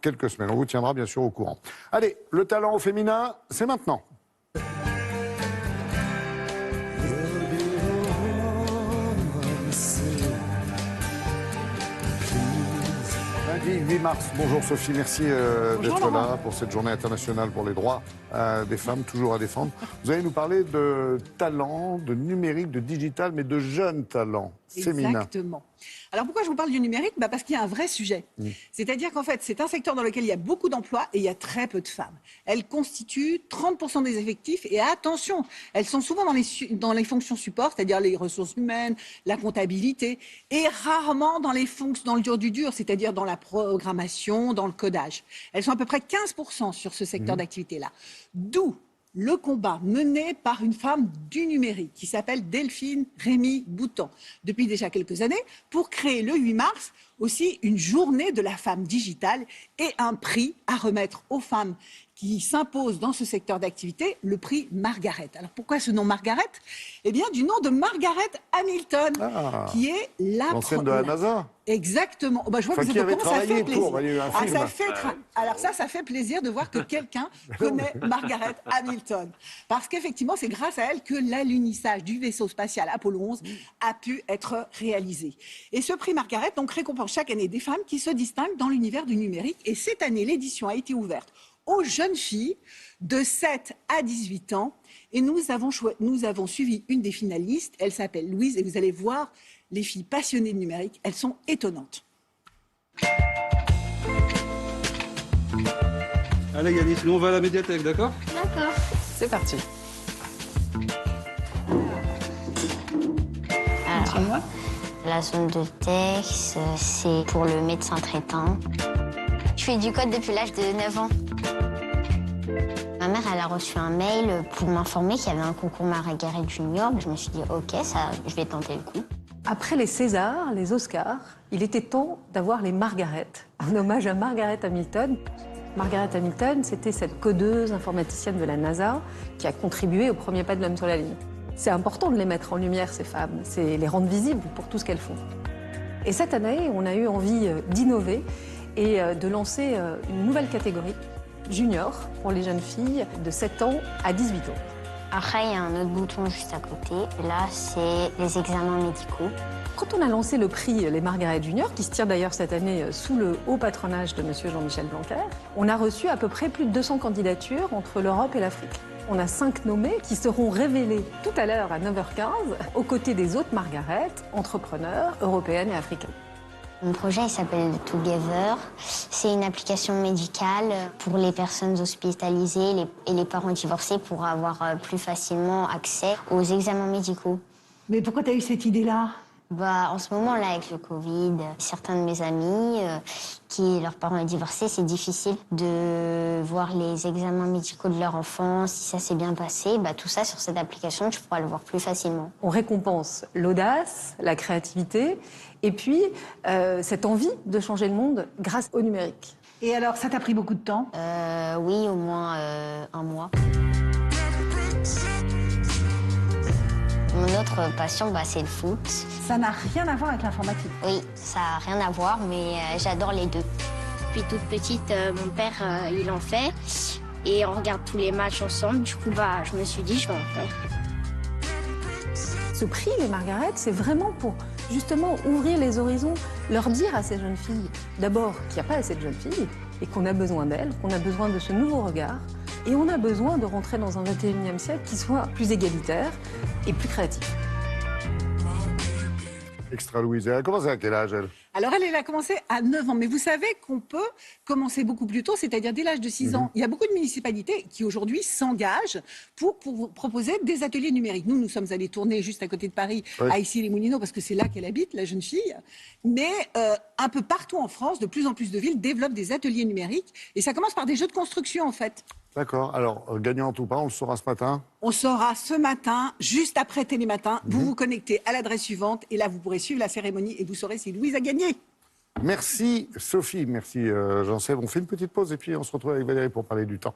quelques semaines. On vous tiendra bien sûr au courant. Allez, le talent au féminin, c'est maintenant. Lundi 8 mars. Bonjour Sophie, merci d'être là pour cette journée internationale pour les droits des femmes, toujours à défendre. Vous allez nous parler de talent, de numérique, de digital, mais de jeunes talents féminins. Exactement. Alors pourquoi je vous parle du numérique? Parce qu'il y a un vrai sujet. C'est-à-dire qu'en fait, c'est un secteur dans lequel il y a beaucoup d'emplois et il y a très peu de femmes. Elles constituent 30% des effectifs et attention, elles sont souvent dans les fonctions support, c'est-à-dire les ressources humaines, la comptabilité, et rarement dans les fonctions dans le dur du dur, c'est-à-dire dans la programmation, dans le codage. Elles sont à peu près 15% sur ce secteur d'activité-là. D'où le combat mené par une femme du numérique qui s'appelle Delphine Rémy-Boutan depuis déjà quelques années pour créer le 8 mars aussi une journée de la femme digitale et un prix à remettre aux femmes qui s'imposent dans ce secteur d'activité, le prix Margaret. Alors pourquoi ce nom Margaret? Eh bien du nom de Margaret Hamilton, qui est l'ancienne de la NASA. Exactement. Je vois que vous êtes ça fait plaisir. Alors ça fait plaisir de voir que quelqu'un connaît Margaret Hamilton. Parce qu'effectivement, c'est grâce à elle que l'alunissage du vaisseau spatial Apollo 11 a pu être réalisé. Et ce prix Margaret donc récompense chaque année des femmes qui se distinguent dans l'univers du numérique. Et cette année, l'édition a été ouverte aux jeunes filles de 7 à 18 ans. Et nous avons suivi une des finalistes. Elle s'appelle Louise et vous allez voir les filles passionnées de numérique. Elles sont étonnantes. Allez Yanis, nous on va à la médiathèque, d'accord? D'accord. C'est parti. Alors, la zone de texte, c'est pour le médecin traitant. Je fais du code depuis l'âge de 9 ans. Ma mère, elle a reçu un mail pour m'informer qu'il y avait un concours Margaret Junior. Je me suis dit, ok, je vais tenter le coup. Après les Césars, les Oscars, il était temps d'avoir les Margaret, en hommage à Margaret Hamilton. Margaret Hamilton, c'était cette codeuse informaticienne de la NASA qui a contribué au premier pas de l'homme sur la Lune. C'est important de les mettre en lumière, ces femmes, c'est les rendre visibles pour tout ce qu'elles font. Et cette année, on a eu envie d'innover et de lancer une nouvelle catégorie, junior, pour les jeunes filles de 7 ans à 18 ans. Après, il y a un autre bouton juste à côté. Là, c'est les examens médicaux. Quand on a lancé le prix Les Margaret Junior, qui se tient d'ailleurs cette année sous le haut patronage de M. Jean-Michel Blanquer, on a reçu à peu près plus de 200 candidatures entre l'Europe et l'Afrique. On a 5 nommés qui seront révélés tout à l'heure à 9h15 aux côtés des autres Margaret, entrepreneurs européennes et africaines. Mon projet il s'appelle Together. C'est une application médicale pour les personnes hospitalisées et les parents divorcés pour avoir plus facilement accès aux examens médicaux. Mais pourquoi tu as eu cette idée-là? En ce moment, là, avec le Covid, certains de mes amis qui, leurs parents sont divorcés, c'est difficile de voir les examens médicaux de leur enfant, si ça s'est bien passé. Tout ça, sur cette application, je pourrais le voir plus facilement. On récompense l'audace, la créativité et puis cette envie de changer le monde grâce au numérique. Et alors, ça t'a pris beaucoup de temps? Oui, au moins 1 mois. Mon autre passion, c'est le foot. Ça n'a rien à voir avec l'informatique? Oui, ça n'a rien à voir, mais j'adore les deux. Depuis toute petite, mon père, il en fait. Et on regarde tous les matchs ensemble. Du coup, je me suis dit, je vais en faire. Ce prix, les Margaret, c'est vraiment pour justement ouvrir les horizons, leur dire à ces jeunes filles, d'abord qu'il n'y a pas assez de jeunes filles et qu'on a besoin d'elles, qu'on a besoin de ce nouveau regard. Et on a besoin de rentrer dans un 21e siècle qui soit plus égalitaire et plus créatif. Extra Louise. Elle a commencé à quel âge, elle? Alors, elle a commencé à 9 ans. Mais vous savez qu'on peut commencer beaucoup plus tôt, c'est-à-dire dès l'âge de 6 ans. Il y a beaucoup de municipalités qui, aujourd'hui, s'engagent pour proposer des ateliers numériques. Nous sommes allés tourner juste à côté de Paris, à Issy-les-Moulineaux, parce que c'est là qu'elle habite, la jeune fille. Mais un peu partout en France, de plus en plus de villes développent des ateliers numériques. Et ça commence par des jeux de construction, en fait. D'accord. Alors, gagnante ou pas, on le saura ce matin? On saura ce matin, juste après Télématin. Vous vous connectez à l'adresse suivante et là, vous pourrez suivre la cérémonie et vous saurez si Louise a gagné. Merci Sophie, merci Jean-Seb. On fait une petite pause et puis on se retrouve avec Valérie pour parler du temps.